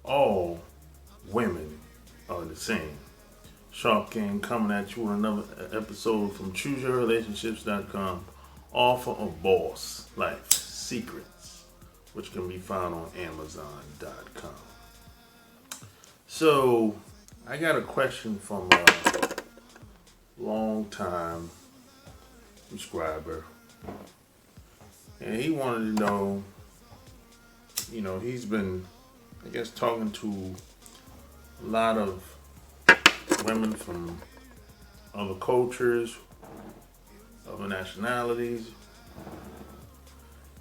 all women are the same. Shark King coming at you with another episode from ChooseYourRelationships.com. Offer of Boss Life Secrets, which can be found on Amazon.com. So, I got a question from a long time subscriber, and he wanted to know, he's been, I guess, talking to a lot of women from other cultures, other nationalities,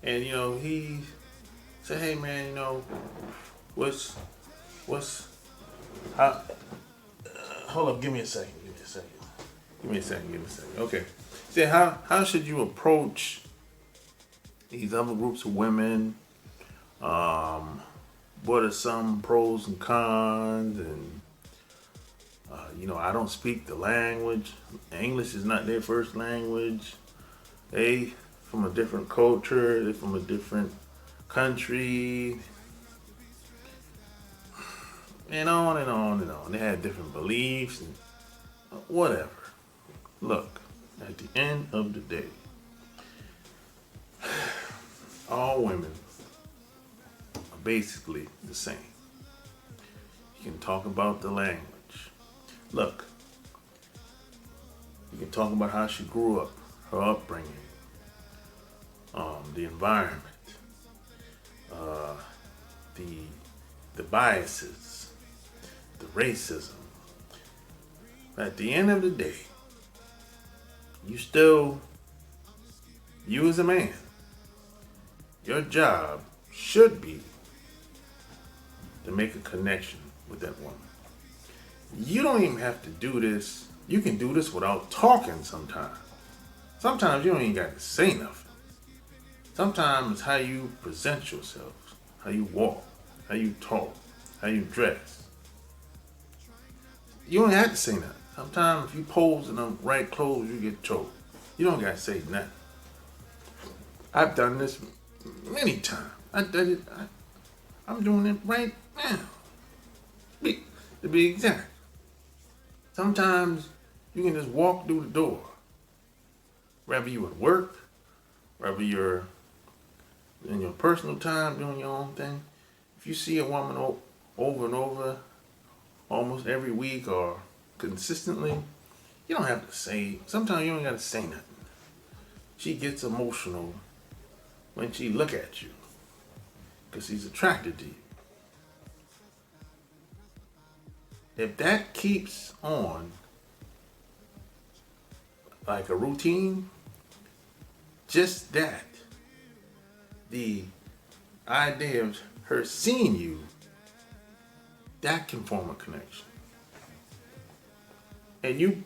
and he said, "Hey man, what's how, hold up, give me a second. Okay, say how should you approach these other groups of women? What are some pros and cons? And I don't speak the language. English is not their first language. They from a different culture. They're from a different country." And on and on and on. They had different beliefs and whatever. Look, at the end of the day, all women are basically the same. You can talk about the language. Look, you can talk about how she grew up, her upbringing, the environment, the biases, the racism. At the end of the day, you as a man, your job should be to make a connection with that woman. You don't even have to do this. You can do this without talking sometimes. Sometimes you don't even got to say nothing. Sometimes it's how you present yourself, how you walk, how you talk, how you dress. You don't have to say nothing. Sometimes if you pose in the right clothes, you get choked. You don't got to say nothing. I've done this many times. I'm doing it right now. To be exact. Sometimes you can just walk through the door. Whether you at work, whether you're in your personal time doing your own thing. If you see a woman over and over, almost every week or consistently, you don't have to say, sometimes you don't got to say nothing. She gets emotional when she look at you because she's attracted to you. If that keeps on like a routine, just that, the idea of her seeing you, that can form a connection. And you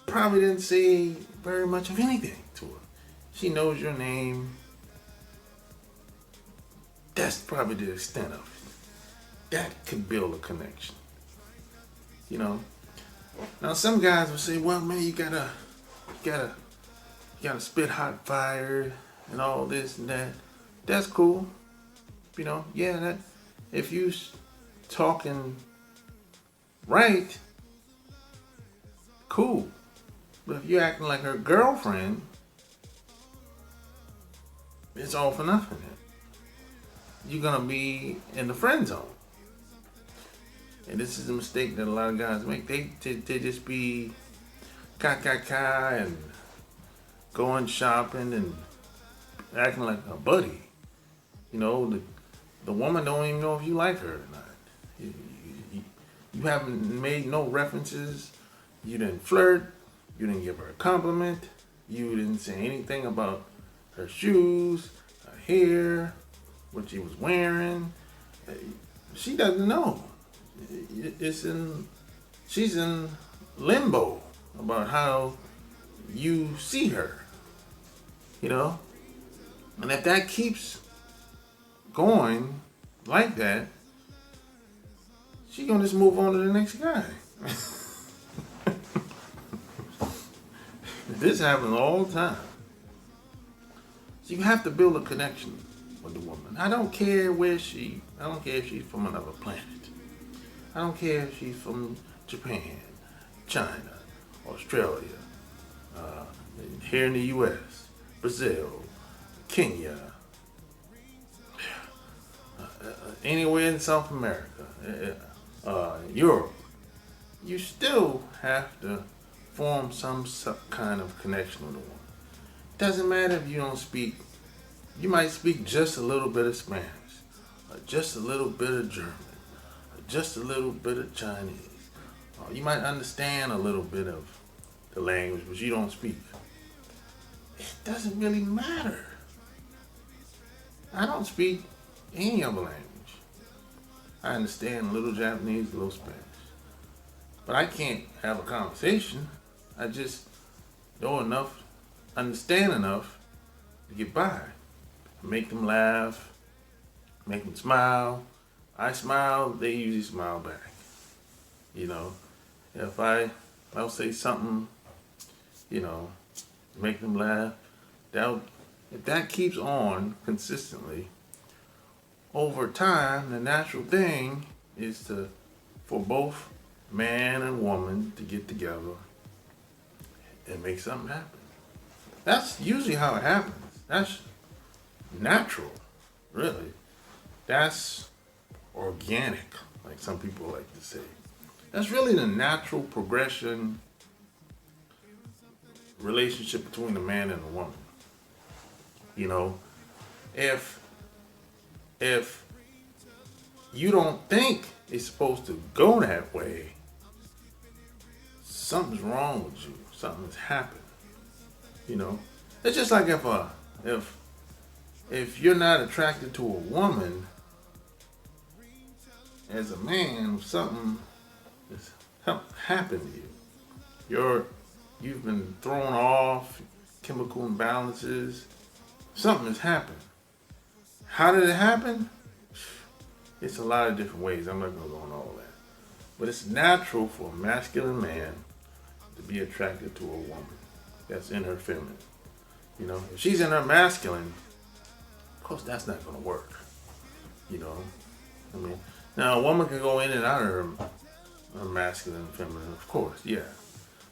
probably didn't say very much of anything to her. She knows your name. That's probably the extent of it. That could build a connection. Now some guys will say, "Well, man, you gotta spit hot fire and all this and that." That's cool. That if you talking right, cool. But if you're acting like her girlfriend, it's all for nothing. You're gonna be in the friend zone. And this is a mistake that a lot of guys make. They just be and going shopping and acting like a buddy. The woman don't even know if you like her or not. You haven't made no references. You didn't flirt. You didn't give her a compliment. You didn't say anything about her shoes, her hair, what she was wearing. She doesn't know. She's in limbo about how you see her. And if that keeps going like that, she gonna just move on to the next guy. This happens all the time. So you have to build a connection with the woman. I don't care I don't care if she's from another planet. I don't care if she's from Japan, China, Australia, uh, here in the U.S., Brazil, Kenya, anywhere in South America, Europe. You still have to form some kind of connection with a woman. Doesn't matter if you don't speak. You might speak just a little bit of Spanish, or just a little bit of German, or just a little bit of Chinese. Or you might understand a little bit of the language, but you don't speak. It doesn't really matter. I don't speak any other language. I understand a little Japanese, a little Spanish. But I can't have a conversation. I just know enough, understand enough to get by. Make them laugh, make them smile. I smile, they usually smile back. You know, if I'll say something, you know, make them laugh. If that keeps on consistently, over time, the natural thing is for both man and woman to get together and make something happen. That's usually how it happens. That's natural, really. That's organic, like some people like to say. That's really the natural progression relationship between a man and a woman. You know, if you don't think it's supposed to go that way, something's wrong with you. Something's happened. You know, it's just like if you're not attracted to a woman as a man, something has happened to you. You've been thrown off, chemical imbalances. Something has happened. How did it happen? It's a lot of different ways. I'm not going to go on all that. But it's natural for a masculine man to be attracted to a woman that's in her feminine. You know, if she's in her masculine, of course that's not going to work. You know, I mean, now a woman can go in and out of her masculine and feminine, of course, yeah.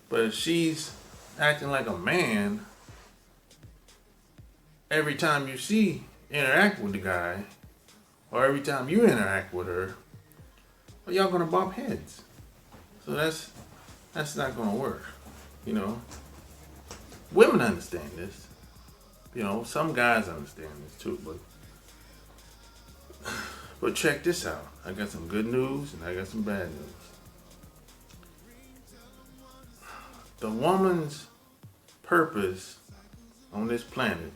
But if she's acting like a man, every time you interact with the guy, or every time you interact with her, well, y'all gonna bump heads. So that's not gonna work, you know. Women understand this. You know, some guys understand this too, but check this out. I got some good news and I got some bad news. The woman's purpose on this planet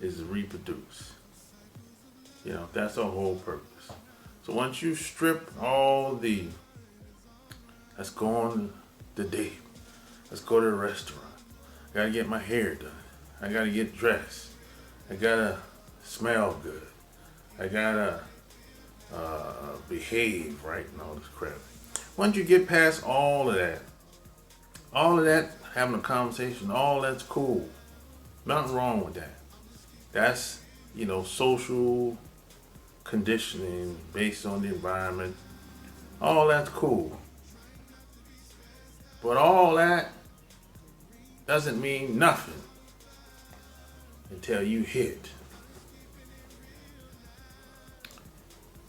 is to reproduce. You know, that's her whole purpose. So once you strip all let's go on the date, let's go to the restaurant, I gotta get my hair done, I gotta get dressed, I gotta smell good, I gotta behave right and all this crap. Once you get past all of that, having a conversation, all that's cool. Nothing wrong with that. That's, you know, social conditioning based on the environment. All that's cool. But all that doesn't mean nothing until you hit.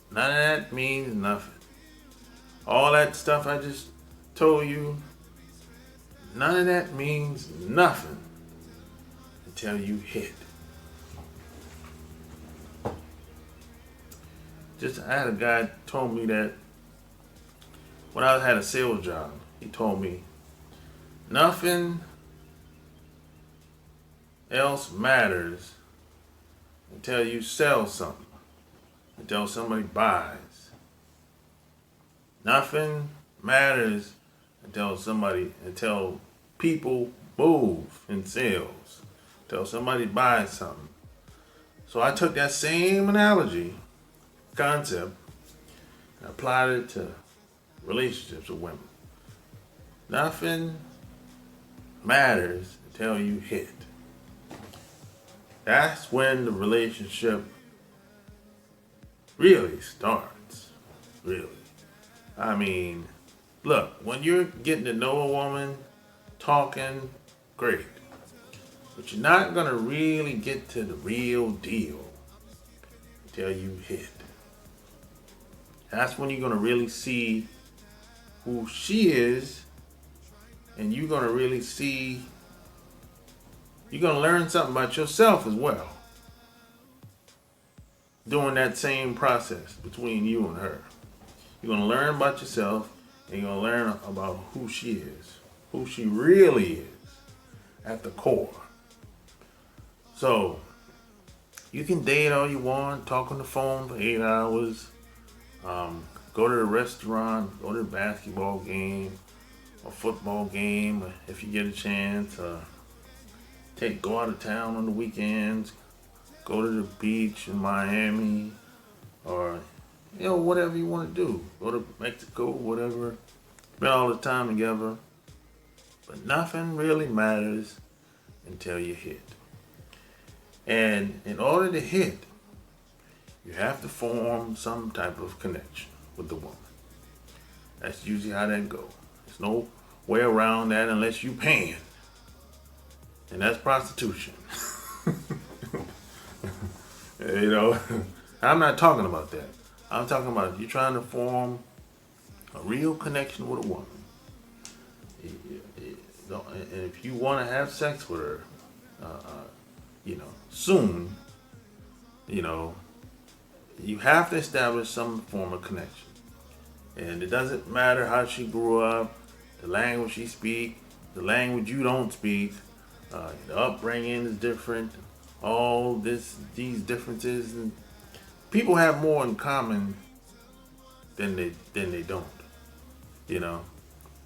None of that means nothing. All that stuff I just told you, none of that means nothing until you hit. I had a guy told me that when I had a sales job, he told me nothing else matters until you sell something, until somebody buys. Nothing matters until people move in sales, until somebody buys something. So I took that same concept, and applied it to relationships with women. Nothing matters until you hit. That's when the relationship really starts. Really. I mean, look, when you're getting to know a woman, talking, great. But you're not going to really get to the real deal until you hit. That's when you're going to really see who she is, and you're going to really see, you're going to learn something about yourself as well. Doing that same process between you and her. You're going to learn about yourself, and you're going to learn about who she is, who she really is at the core. So, you can date all you want, talk on the phone for 8 hours, go to the restaurant, go to the basketball game, or football game, if you get a chance, go out of town on the weekends, go to the beach in Miami, or whatever you want to do. Go to Mexico, whatever. Spend all the time together. But nothing really matters until you hit. And in order to hit, you have to form some type of connection with the woman. That's usually how that goes. There's no way around that unless you paying. And that's prostitution. I'm not talking about that. I'm talking about you trying to form a real connection with a woman. And if you want to have sex with her, soon, you have to establish some form of connection. And it doesn't matter how she grew up, the language she speaks, the language you don't speak, the upbringing is different, these differences, and people have more in common than they don't,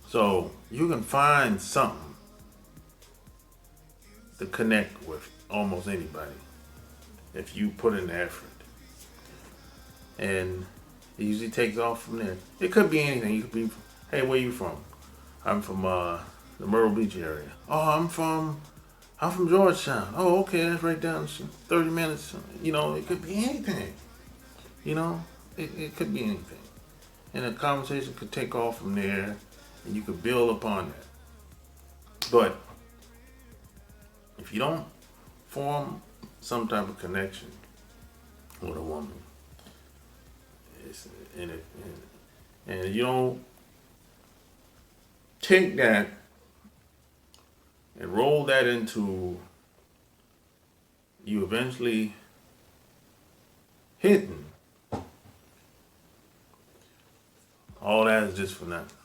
So you can find something to connect with almost anybody if you put in the effort. And it usually takes off from there. It could be anything. You could be, hey, where you from? I'm from the Myrtle Beach area. Oh, I'm from Georgetown. Oh, okay, that's right down 30 minutes. It could be anything. It could be anything. And the conversation could take off from there, and you could build upon that. But if you don't form some type of connection with a woman, and you don't take that and roll that into you eventually hitting, all that is just for nothing.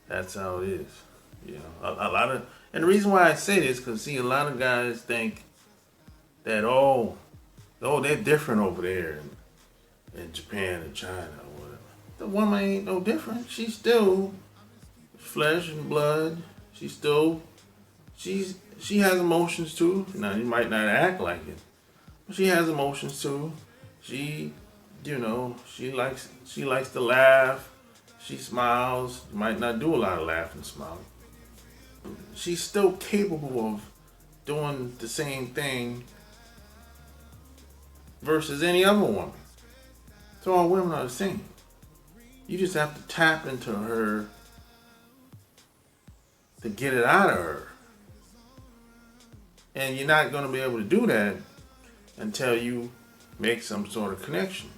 That's how it is. A lot of, and the reason why I say this, because a lot of guys think that they're different over there in Japan and China or whatever. The woman ain't no different. She's still flesh and blood. She has emotions too. Now you might not act like it, but she has emotions too. She likes to laugh. She smiles. Might not do a lot of laughing and smiling. She's still capable of doing the same thing versus any other woman. So all women are the same. You just have to tap into her to get it out of her. And you're not going to be able to do that until you make some sort of connection.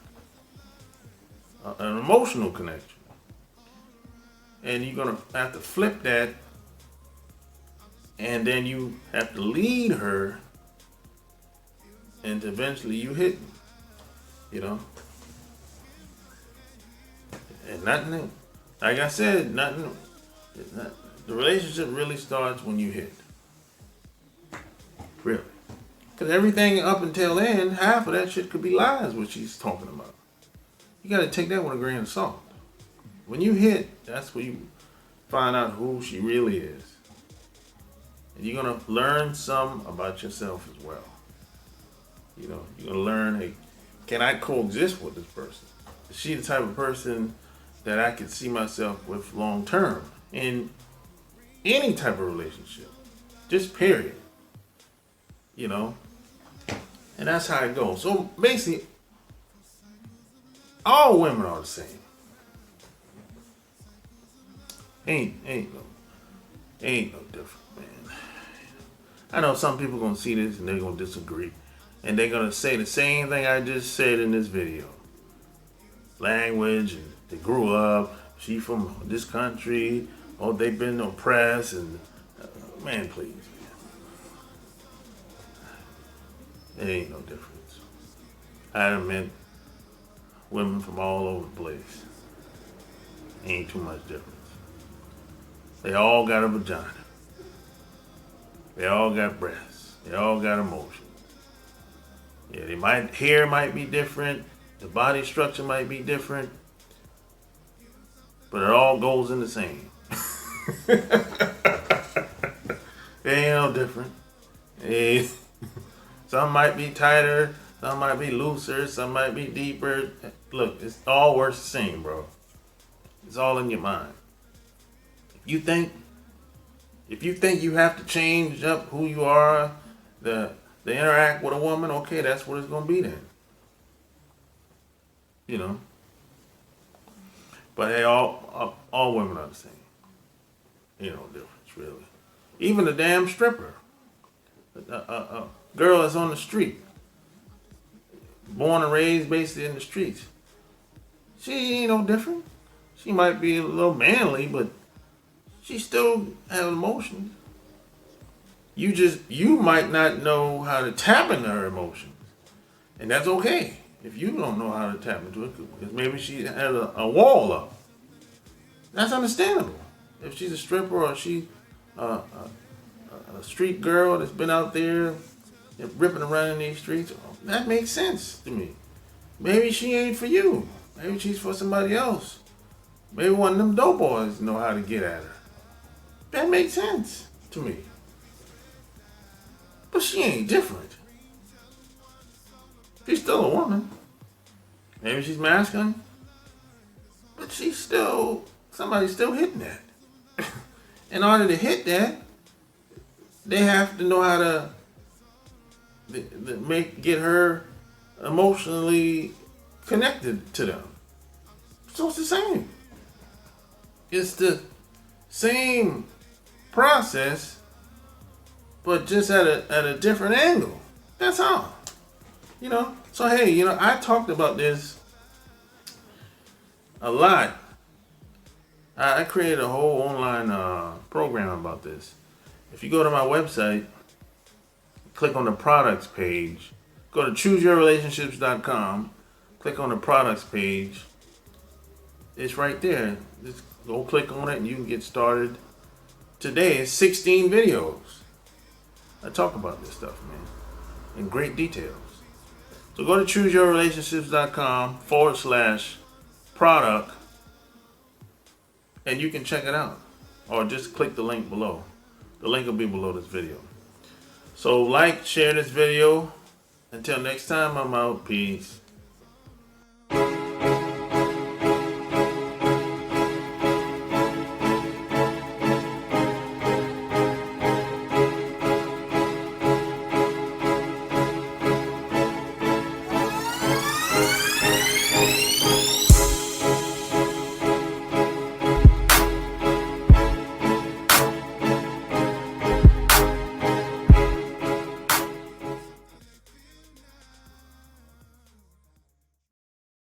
An emotional connection. And you're going to have to flip that, and then you have to lead her, and eventually you hit, And nothing, like I said, the relationship really starts when you hit. Really. Because everything up until then, half of that shit could be lies, what she's talking about. You got to take that with a grain of salt. When you hit, that's where you find out who she really is. And you're going to learn some about yourself as well. You're going to learn, hey, can I coexist with this person? Is she the type of person that I could see myself with long term in any type of relationship? Just period. And that's how it goes. So basically, All women are the same. Ain't no different, man. I know some people gonna see this and they're gonna disagree, and they're gonna say the same thing I just said in this video. Language, and they grew up. She from this country. Oh, they've been oppressed, and man, please, man. There ain't no difference. I done met women from all over the place. Ain't too much difference. They all got a vagina. They all got breasts. They all got emotions. Yeah, hair might be different. The body structure might be different. But it all goes in the same. It ain't no different. Some might be tighter. Some might be looser. Some might be deeper. Look, it's all works the same, bro. It's all in your mind. If you think you have to change up who you are to interact with a woman, okay, that's what it's gonna be then. You know. But hey, all women are the same. Ain't no difference, really. Even the damn stripper, girl that's on the street, born and raised basically in the streets. She ain't no different. She might be a little manly, but she still has emotions. You might not know how to tap into her emotions, and that's okay if you don't know how to tap into it, because maybe she has a wall up. That's understandable. If she's a stripper or she a street girl that's been out there ripping around in these streets, that makes sense to me. Maybe she ain't for you. Maybe she's for somebody else. Maybe one of them dope boys know how to get at her. That makes sense to me. But she ain't different. She's still a woman. Maybe she's masculine. But she's still, somebody's still hitting that. In order to hit that, they have to know how to get her emotionally connected to them. So it's the same. It's the same process, but just at a different angle. That's all. You know. So hey, you know, I talked about this a lot. I created a whole online program about this. If you go to my website, click on the products page, go to chooseyourrelationships.com, click on the products page. It's right there. Just go click on it and you can get started. Today is 16 videos. I talk about this stuff, man, in great details. So go to chooseyourrelationships.com/product and you can check it out. Or just click the link below. The link will be below this video. So like, share this video. Until next time, I'm out. Peace.